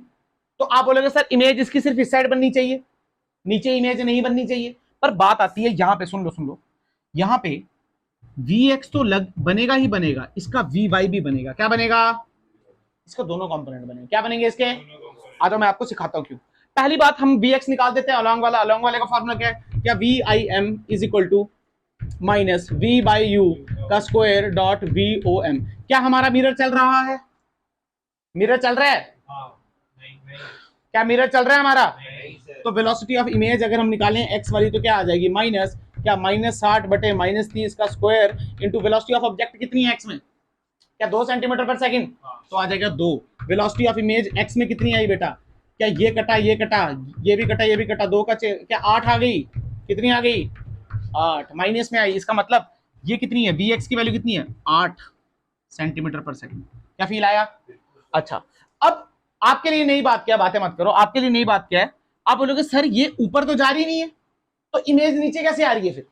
तो आप बोलोगे सर इमेज इसकी सिर्फ इस साइड बननी चाहिए, नीचे इमेज नहीं बननी चाहिए। पर बात आती है यहां पे, सुन लो, यहां पे Vx तो बनेगा ही बनेगा, इसका Vy भी बनेगा, क्या बनेगा, इसके दोनों कंपोनेंट बनेंगे। क्या बनेंगे इसके? आ जाओ मैं आपको सिखाता हूँ क्यों। पहली बात हम Vx निकाल देते हैं, अलोंग वाले का फॉर्मूला क्या है? क्या VIM is equal to minus V by u का स्क्वायर डॉट VOM। क्या हमारा मिरर चल रहा है? मिरर चल रहा है? क्या मिरर चल रहा है हमारा? तो वेलोसिटी ऑफ इमेज अगर हम निकालें x वाली तो क्या आ जाएगी? माइनस क्या -60 बटे -30 का square into velocity of object कितनी है x में? क्या 2 सेंटीमीटर पर सेकंड? तो आ जाएगा 2। वेलोसिटी ऑफ इमेज x में कितनी आई बेटा? क्या ये कटा ये कटा ये भी कटा ये भी कटा, 2 का क्या 8 आ गई? कितनी आ गई? 8 माइनस में आई। इसका मतलब ये कितनी है? Vx की वैल्यू कितनी है? 8 सेंटीमीटर पर सेकंड। क्या फील आया? अच्छा, अब आपके लिए नई बात क्या, बातें मत करो, आपके लिए नई बात क्या है? आप बोलोगे सर ये ऊपर तो जा रही नहीं है, तो इमेज नीचे कैसे आ रही है? फिर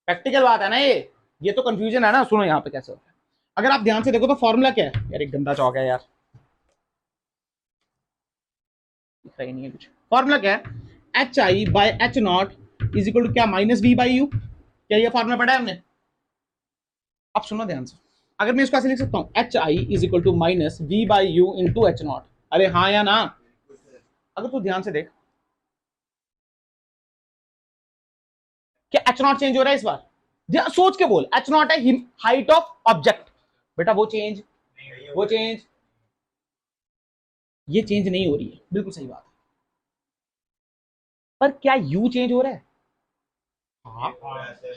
प्रैक्टिकल बात है ना ये तो कंफ्यूजन है ना। सुनो यहाँ पे कैसे होता है, अगर आप ध्यान से देखो तो फॉर्मूला क्या है यार, एक गंदा चौक है यार, दिख रहा ही नहीं है कुछ। फॉर्मूला क्या है? H I by H not is equal to क्या? Minus we by U. क्या ये फॉर्मूला पढ़ा है हमने? अब सुनो ध्यान से, अगर मैं इसको ऐसे लिख सकता हूँ, h i is equal to minus we by u into h naught. अरे हाँ या ना? अगर तू ध्यान से देख, क्या एच नॉट चेंज हो रहा है इस बार? सोच के बोल, एच नॉट है हाइट ऑफ ऑब्जेक्ट बेटा, वो चेंज ये चेंज नहीं हो रही है, बिल्कुल सही बात है। पर क्या यू चेंज हो रहा है?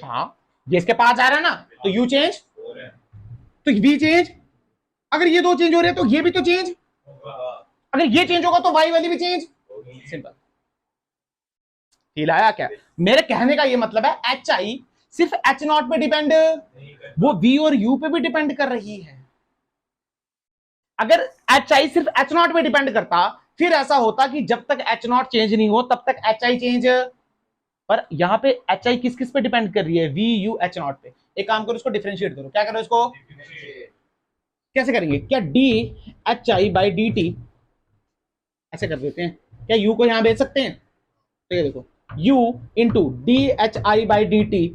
हाँ ये इसके पास आ रहा है ना, तो यू चेंज तो वी चेंज। अगर ये दो चेंज हो रहे हैं तो ये भी तो चेंज। अगर ये चेंज होगा तो वाई वाली भी चेंज। सिंपल। हिलाया क्या? मेरे कहने का ये मतलब है एच आई सिर्फ एच नॉट पे डिपेंड, वो वी और यू पे भी डिपेंड कर रही है। अगर एच आई सिर्फ एच नॉट पे डिपेंड करता, फिर ऐसा होता कि जब तक एच नॉट चेंज नहीं हो तब तक एच आई चेंज। पर यहां पे एच आई किस किस पे डिपेंड कर रही है? वी यू एच नॉट पे। एक काम करो, इसको डिफरेंशिएट करो। क्या करो इसको? कैसे करेंगे? क्या D H I by D T ऐसे कर देते हैं। क्या यू को यहां भेज सकते हैं? तो ये देखो u into d H I by D t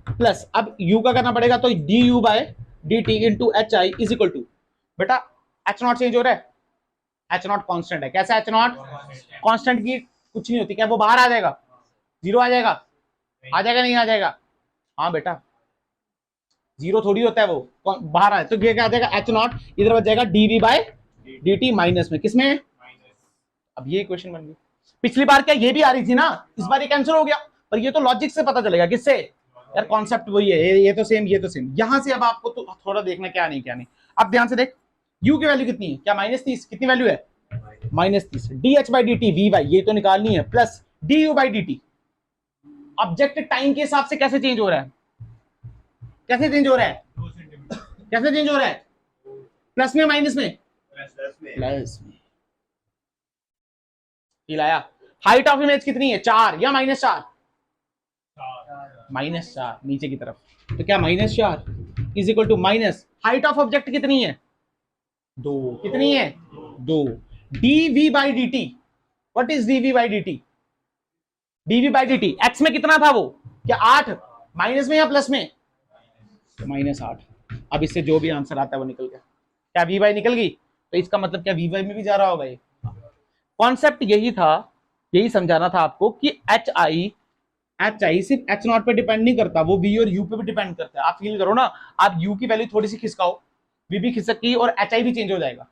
plus, अब u का करना पड़ेगा तो d u by D t into h i is equal to, बेटा एच नॉट चेंज हो रहा है, एच नॉट कॉन्स्टेंट है। कैसा एच नॉट कॉन्स्टेंट की कुछ नहीं होती, क्या वो बाहर आ जाएगा? जीरो आ जाएगा? नहीं आ जाएगा? हाँ बेटा, जीरो थोड़ी होता है, वो बाहर आए तो ये क्या आ जाएगा? एच नॉट इधर बच जाएगा d v by D t minus में, किसमें? अब ये क्वेश्चन बन गई। पिछली बार क्या ये भी आ रही थी ना, इस बार ये कैंसिल हो गया। पर ये तो लॉजिक से पता चलेगा, किससे यार? कॉन्सेप्ट वही है, ये तो सेम ये तो सेम। यहां से अब आपको तो थोड़ा देखना क्या नहीं क्या नहीं। अब ध्यान से देख, u की वैल्यू कितनी है? क्या -30? कितनी वैल्यू है? -30। D H by D T V by ये तो निकालनी है, plus D u by D T. Object time के हिसाब से कैसे चेंज हो रहा है? कैसे चेंज हो रहा है? कैसे चेंज हो रहा है? प्लस में माइनस में? प्लस में। लाया। हाइट ऑफ इमेज कितनी है? 4 या -4? -4 नीचे की तरफ। तो क्या -4 is equal to minus height of object कितनी है? 2। कितनी है? 2। dv by D t. What is dv by D t? dv by D t x में कितना था वो? क्या 8? माइनस में या प्लस में? -8। अब इससे जो भी आंसर आता है वो निकल गया। क्या वी वाई निकल गई? तो इसका मतलब क्या वी वाई में भी जा रहा होगा ये? कॉन्सेप्ट यही था, यही समझाना था आपको कि एच आई सिर्फ एच नॉट पे डिपेंड नहीं करता, वो वी और यू पे भी डिपेंड करता है। आप फील करो ना, आप यू की वैल्यू थोड़ी सी खिसकाओ, वी भी खिसकी और एच आई भी चेंज हो जाएगा।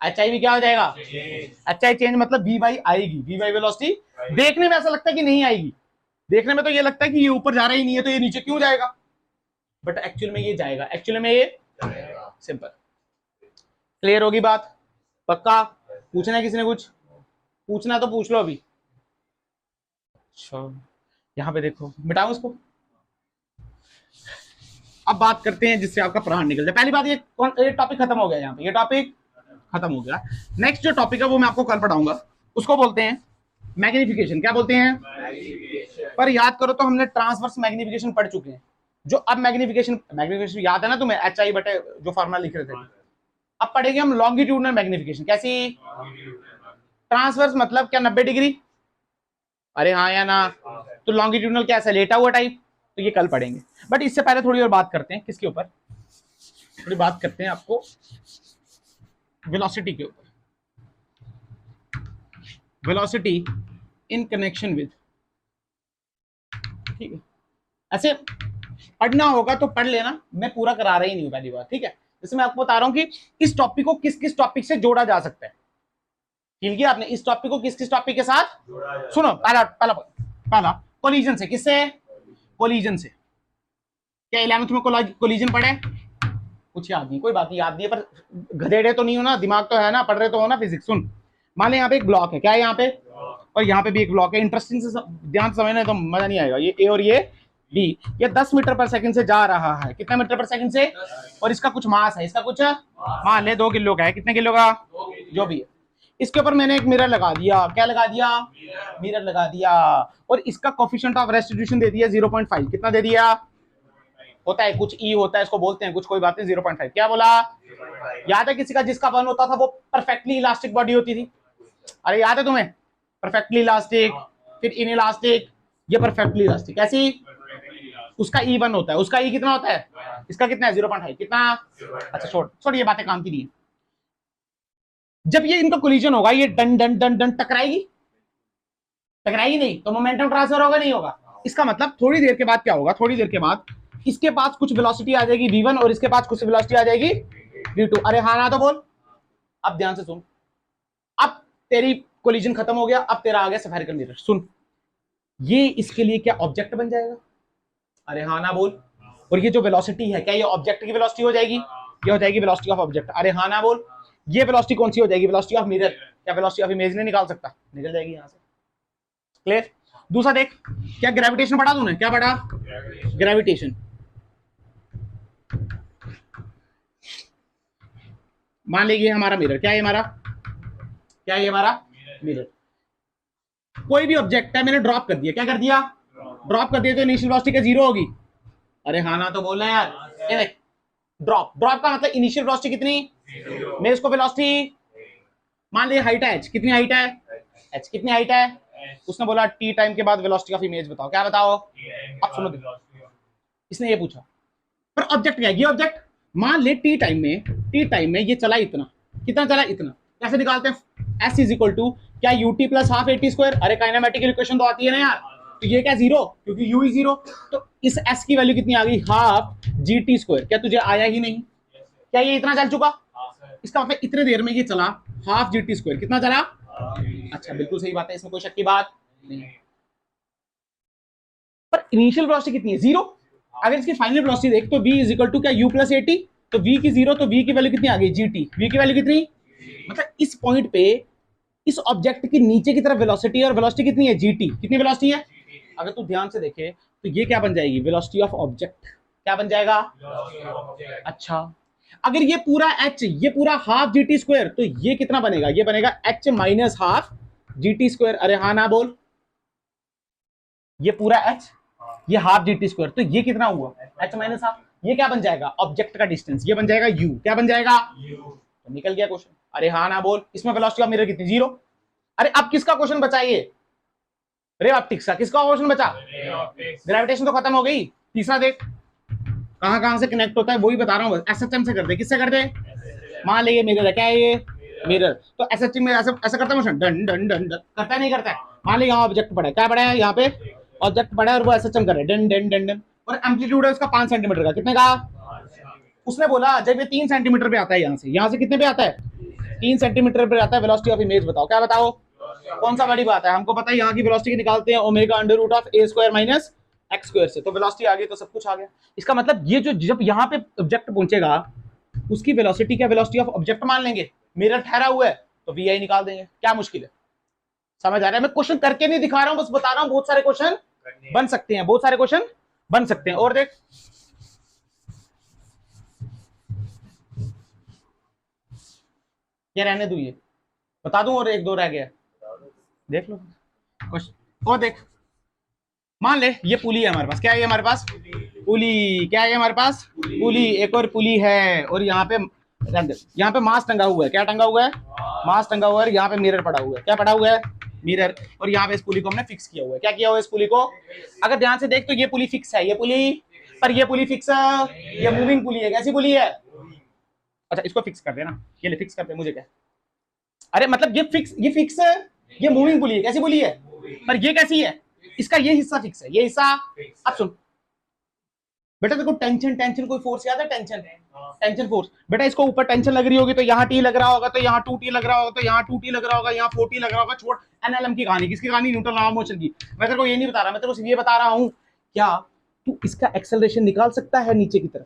एच आई भी क्या हो जाएगा? एच आई चेंज मतलब वी वाई आएगी, वी वाई वेलोसिटी। देखने में ऐसा लगता है कि नहीं आएगी, देखने में तो ये लगता है कि ये ऊपर जा रहा ही नहीं है तो ये नीचे क्यों जाएगा, बट एक्चुअल में ये जाएगा, एक्चुअल में ये सिंपल। क्लियर होगी बात? पक्का? पूछना है किसी ने? कुछ पूछना तो पूछ लो अभी। अच्छा यहां पे देखो, मिटाओ उसको। अब बात करते हैं जिससे आपका प्राण निकल जाए। पहली बात ये टॉपिक खत्म हो गया, यहाँ पे ये टॉपिक खत्म हो गया। नेक्स्ट जो टॉपिक है वो मैं आपको कल पढ़ाऊंगा, उसको बोलते हैं मैग्निफिकेशन। क्या बोलते हैं? पर याद करो तो हमने ट्रांसवर्स मैग्निफिकेशन पढ़ चुके हैं। जो अब मैग्निफिकेशन याद है ना तुम्हें? एच आई बटे जो फॉर्मूला लिख रहे थे। अब पढ़ेंगे हम लॉन्गिट्यूडनल मैग्निफिकेशन। कैसी? ट्रांसवर्स मतलब क्या? 90 डिग्री। अरे हाँ या ना? तो लॉन्गिट्यूडनल क्या है? लेटा हुआ टाइप। तो ये कल पढ़ेंगे, बट इससे पहले थोड़ी और बात करते हैं किसके ऊपर? थोड़ी बात करते हैं आपको वेलोसिटी के ऊपर। वेलोसिटी इन कनेक्शन विद, ठीक है, ऐसे पढ़ना होगा तो पढ़ लेना, मैं पूरा करा रही नहीं हूं पहली बार, ठीक है। जैसे मैं आपको बता रहा हूं कि इस टॉपिक को किस किस टॉपिक से जोड़ा जा सकता है, फील किया आपने, इस टॉपिक को किस किस टॉपिक के साथ। सुनो, पहला पहला पहला कोलिजन से, किससे, कोलिजन से। क्या 11th में कोलिजन पढ़े, कुछ याद नहीं, कोई बात नहीं, याद नहीं है, पर गधेड़े तो नहीं हो ना, दिमाग तो है ना, पढ़ रहे तो हो ना फिजिक्स। सुन, मान ले यहाँ पे एक ब्लॉक है, क्या है यहाँ पे, और यहाँ पे भी एक ब्लॉक है। इंटरेस्टिंग से ध्यान से समझना तो मजा नहीं आएगा। ये ए और ये बी, ये 10 मीटर पर सेकंड से जा रहा है, कितना मीटर पर सेकंड से, और इसका कुछ मास है, इसका कुछ मान ले 2 किलो का है, कितने किलो का, जो भी है। इसके ऊपर मैंने एक मिरर लगा दिया, क्या लगा दिया, मिरर लगा दिया, और इसका कोफिशिएंट ऑफ रेस्टिट्यूशन दे दिया 0.5, कितना दे दिया, होता है कुछ ई होता है, इसको बोलते हैं कुछ, कोई बात नहीं, 0.5 क्या बोला, याद है किसी का जिसका 1 होता था वो परफेक्टली इलास्टिक बॉडी होती थी, अरे याद है तुम्हें, परफेक्टली इलास्टिक, फिर इन इलास्टिक, ये परफेक्टली इलास्टिक, ऐसी उसका ई 1 होता है, उसका ई कितना होता है, इसका कितना है 0.5, कितना, अच्छा छोड़ ये बातें काम की नहीं है। जब ये इनका कोलिजन होगा, ये डन डन डन डन टकराएगी, टकराएगी नहीं तो मोमेंटम ट्रांसफर होगा, नहीं होगा। इसका मतलब थोड़ी देर के बाद क्या होगा, थोड़ी देर के बाद इसके पास कुछ वेलोसिटी आ जाएगी v1 और इसके पास कुछ वेलोसिटी आ जाएगी v2। अरे हाँ ना तो बोल, अब ध्यान से सुन, अब तेरी कोलिजन खत्म हो गया, अब तेरा आ गया स्फेरिकल मिरर। सुन, ये इसके लिए क्या ऑब्जेक्ट बन जाएगा, अरे हाँ ना बोल, और ये जो वेलोसिटी है क्या ये ऑब्जेक्ट की वेलोसिटी हो जाएगी, ये हो जाएगी वेलोसिटी ऑफ ऑब्जेक्ट, अरे हाँ ना बोल। ये वेलोसिटी कौन सी हो जाएगी, वेलोसिटी ऑफ मिरर, क्या वेलोसिटी ऑफ इमेज नहीं निकाल सकता, निकल जाएगी यहां से, क्लियर। दूसरा देख, क्या ग्रेविटेशन पढ़ा तूने, क्या पढ़ा, ग्रेविटेशन। मान लीजिए हमारा मिरर, क्या है हमारा, क्या है हमारा मिरर, कोई भी ऑब्जेक्ट है, मैंने ड्रॉप कर दिया, क्या कर दिया, ड्रॉप कर दिया, तो इनिशियल वेलोसिटी क्या 0 होगी, अरे हाँ ना तो बोलना यार, ये देख ड्रॉप, ड्रॉप का मतलब इनिशियल वेलोसिटी कितनी, मैं इसको वेलोसिटी मान ली हाइट है h, कितनी हाइट है h, कितनी हाइट है, उसने बोला t टाइम के बाद वेलोसिटी ऑफ इमेज बताओ, क्या बताओ, अब सुनो, इसने ये पूछा, पर ऑब्जेक्ट क्या है, ये ऑब्जेक्ट, मान ले t टाइम में ये चला इतना, कितना चला इतना, कैसे निकालते हैं, s इज इक्वल टू क्या ut plus half at square, अरे काइनेमेटिकल इक्वेशन तो आती है ना यार, तो ये क्या 0, क्योंकि u इज 0, तो इस s की वैल्यू कितनी आ गई, हाफ gt स्क्वायर, क्या तुझे आया ही नहीं, क्या ये इतना चल चुका, इसका मतलब इतने देर में ये चला हाफ gt स्क्वायर, कितना चला, अच्छा बिल्कुल सही बात है, इसमें कोई शक की बात नहीं, पर इनिशियल वेलोसिटी कितनी है 0, अगर इसकी फाइनल वेलोसिटी देख तो v इज इक्वल टू क्या u प्लस at, तो v की 0, तो v की वैल्यू कितनी आ गई gt, v की वैल्यू कितनी, मतलब इस पॉइंट पे इस ऑब्जेक्ट की नीचे की तरफ वेलोसिटी, और वेलोसिटी कितनी है gt, कितनी वेलोसिटी है, अगर तू ध्यान से देखे तो ये क्या बन जाएगी, वेलोसिटी ऑफ ऑब्जेक्ट, क्या बन जाएगा, अच्छा अगर ये पूरा h, ये पूरा हाफ gt स्क्वायर, तो ये कितना बनेगा, ये बनेगा h minus half gt square, अरे हाँ ना बोल, ये पूरा h, ये हाफ gt स्क्वायर, तो ये कितना हुआ h माइनस हाफ, ये क्या बन जाएगा, ऑब्जेक्ट का डिस्टेंस, ये बन जाएगा u, क्या बन जाएगा u, तो निकल गया क्वेश्चन, अरे हाँ ना बोल। इसमें वेलोसिटी ऑफ मिरर कितनी 0, अरे अब किसका क्वेश्चन बचा, ये रे ऑप्टिक्स का, किसका क्वेश्चन बचा, ग्रेविटेशन तो खत्म हो गई। तीसरा देख कहां से कनेक्ट होता है, वही बता रहा हूँ, एसएचएम से कर दे, किससे कर दे, मान ले ये मिरर है, क्या है ये मिरर, तो एसएचएम में ऐसा करता है motion, done done done done, करता है नहीं करता है, मान ले यहाँ ऑब्जेक्ट पड़ा है, क्या पड़ा है यहाँ पे ऑब्जेक्ट पड़ा है, और वो एसएचएम कर रहा है, डन डन डन डन, और एम्पलीट्यूड है उसका 5 सेंटीमीटर का, कितने का, उसने बोला जब ये 3 सेंटीमीटर पे आता है, यहाँ से कितने पे आता है, 3 सेंटीमीटर पे आता है, वेलोसिटी ऑफ इमेज बताओ, क्या बताओ, कौन सा बड़ी बात है, हमको पता है यहाँ की वेलोसिटी निकालते हैं omega under root of a square minus x square से, तो वेलोसिटी आ गई तो सब कुछ आ गया। इसका मतलब ये जो जब यहाँ पे ऑब्जेक्ट पहुंचेगा उसकी वेलोसिटी क्या, वेलोसिटी ऑफ ऑब्जेक्ट मान लेंगे, मिरर ठहरा हुआ है तो vi निकाल देंगे, क्या मुश्किल है, समझ आ रहा है, मैं क्वेश्चन करके नहीं दिखा रहा हूँ, बस बता रहा हूँ बहुत सारे क्वेश्चन बन सकते हैं, बहुत सारे क्वेश्चन बन सकते हैं। और देख ये रहने दू, ये बता दूं, और एक दो रह गया, देख लो और देख, मान ले ये पुली है हमारे पास, क्या है हमारे पास पुली, क्या है हमारे पास पुली, एक और पुली है, और यहाँ पे मास टंगा हुआ है, क्या टंगा हुआ है, मास टंगा हुआ है, यहाँ पे मिरर पड़ा हुआ है, क्या पड़ा हुआ है मिरर, और यहाँ पे इस पुली को हमने फिक्स किया हुआ है, क्या किया हुआ है इस पुली को, अगर ध्यान से देख तो ये पुली फिक्स है, ये पुली, पर ये पुली फिक्स, ये मूविंग पुली है, कैसी पुली है, अच्छा इसको फिक्स कर देना, ये ले फिक्स कर दे, मुझे क्या, अरे मतलब ये फिक्स ये मूविंग पुली है, कैसी पुली है, पर ये कैसी है, इसका ये हिस्सा फिक्स है, ये हिस्सा। अब सुन बेटा, देखो टेंशन कोई फोर्स याद है, टेंशन फोर्स, बेटा इसको ऊपर टेंशन लग रही होगी तो यहाँ टी लग रहा होगा, तो यहाँ 2T लग रहा होगा, तो यहाँ 2T लग रहा होगा, यहाँ 4T लग रहा होगा। छोड़ एनएलएम की कहानी, किसकी कहानी, न्यूटन लॉ ऑफ मोशन की। मैं तेरे को ये नहीं बता रहा, मैं तेरे को सिर्फ ये बता रहा हूँ, क्या तू इसका एक्सेलरेशन निकाल सकता है नीचे की तरफ।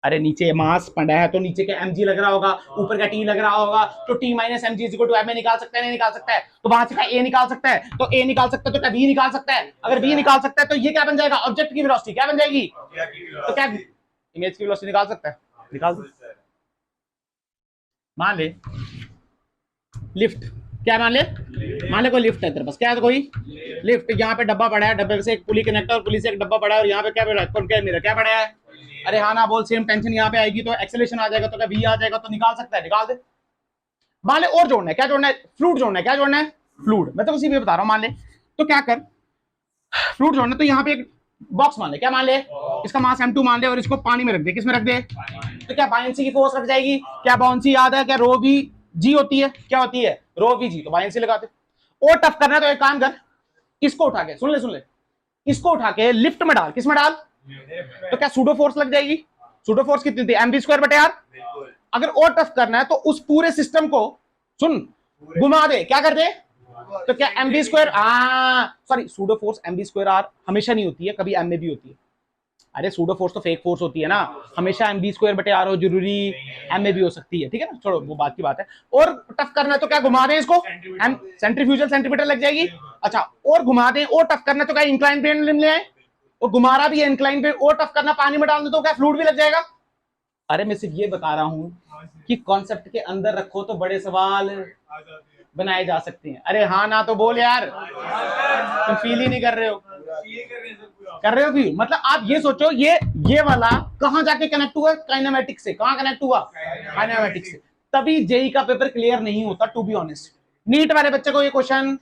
अरे नीचे मास पड़ा है तो नीचे का mg लग रहा होगा, ऊपर का t लग रहा होगा, तो t minus mg is equal to m निकाल सकता है, नहीं निकाल सकता है, तो वहां से क्या a निकाल सकता है, तो a निकाल सकता है, तो क्या b निकाल सकता है, अगर b निकाल सकता है तो ये क्या बन जाएगा, ऑब्जेक्ट की वेलोसिटी क्या बन जाएगी, तो क्या इमेज की वेलोसिटी निकाल सकता है, निकाल सकता है। मान ले लिफ्ट, क्या मान ले कोई लिफ्ट है तेरे पास, क्या है, कोई लिफ्ट, यहाँ पे डब्बा पड़ा है, डब्बे से एक पुली कनेक्टर और पुली से एक डब्बा पड़ा है, और यहाँ पे क्या पड़ा है, क्या पड़ा है, अरे हाँ ना बोल, सेम टेंशन यहाँ पे आएगी तो एक्सेलरेशन आ जाएगा, तो क्या v आ जाएगा, तो निकाल सकता है, निकाल दे। मान ले और जोड़ना है, क्या जोड़ना है, फ्लूइड जोड़ना है, क्या जोड़ना है, फ्लूइड, मैं तो उसी पे बता रहा हूँ। मान ले तो क्या कर, फ्लूइड जोड़ना, तो यहाँ पे एक बॉक्स मान ले, क्या मान ले, इसका मास m2 मान ले, और इसको पानी में रख दे, किसमें रख दे, तो क्या बायंसी की फोर्स रख जाएगी, क्या बाउंसी याद है, क्या रो भी जी होती है, क्या होती है, रो भी जी, तो बायंसी लगाते। और टफ करना है तो एक काम कर, इसको उठा के, सुन ले, इसको उठा के लिफ्ट में डाल, किसमें डाल, तो क्या सूडो फोर्स लग जाएगी, सूडो फोर्स कितनी थी, mv²/r। अगर और टफ करना है तो उस पूरे सिस्टम को सुन घुमा दे, क्या कर दे, तो क्या mv², sorry pseudo force mv²r हमेशा नहीं होती है, कभी m में भी होती है। अरे सूडो फोर्स तो फेक फोर्स होती है ना, हमेशा mv²/r हो जरूरी, m में भी हो सकती है, ठीक है ना, छोड़ो वो बात की बात है। और टफ करना है तो क्या घुमा दें इसको, सेंट्रीफ्यूजल सेंट्रीपिटल लग जाएगी। अच्छा और घुमा दें, और टफ करना है तो क्या इंक्लाइन प्लेन ले आए, और घुमा रहा भी है इंक्लाइन पे, और टफ करना, पानी में डाल दो तो क्या फ्लूइड भी लग जाएगा। अरे मैं सिर्फ ये बता रहा हूं कि कॉन्सेप्ट के अंदर रखो तो बड़े सवाल बनाए जा सकते हैं। अरे हाँ ना तो बोल यार, तुम फील ही नहीं कर रहे हो, कर रहे हो फील, मतलब आप ये सोचो, ये वाला कहां जाके कनेक्ट हुआ, काइनेमेटिक्स से, कहां कनेक्ट हुआ, काइनेमेटिक्स से। तभी जेई का पेपर क्लियर नहीं होता, टू बी ऑनेस्ट। नीट वाले बच्चे को ये क्वेश्चन,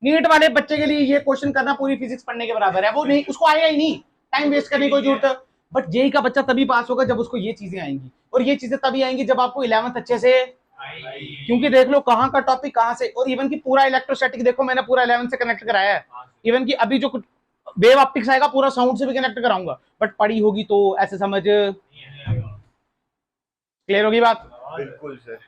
नीट वाले बच्चे के लिए ये क्वेश्चन करना पूरी फिजिक्स पढ़ने के बराबर है, वो नहीं, उसको आएगा ही नहीं, टाइम वेस्ट करने की कोई जरूरत। बट जेई का बच्चा तभी पास होगा जब उसको ये चीजें आएंगी, और ये चीजें तभी आएंगी जब आपको 11th अच्छे से, क्योंकि देख लो कहां का टॉपिक कहां से, और इवन की पूरा इलेक्ट्रोस्टैटिक देखो मैंने पूरा 11th से कनेक्ट कराया है, इवन की अभी जो वेव ऑप्टिक्स आएगा पूरा साउंड से भी कनेक्ट कराऊंगा, बट पढ़ी होगी तो ऐसे समझ क्लियर होगी बात, बिल्कुल सर।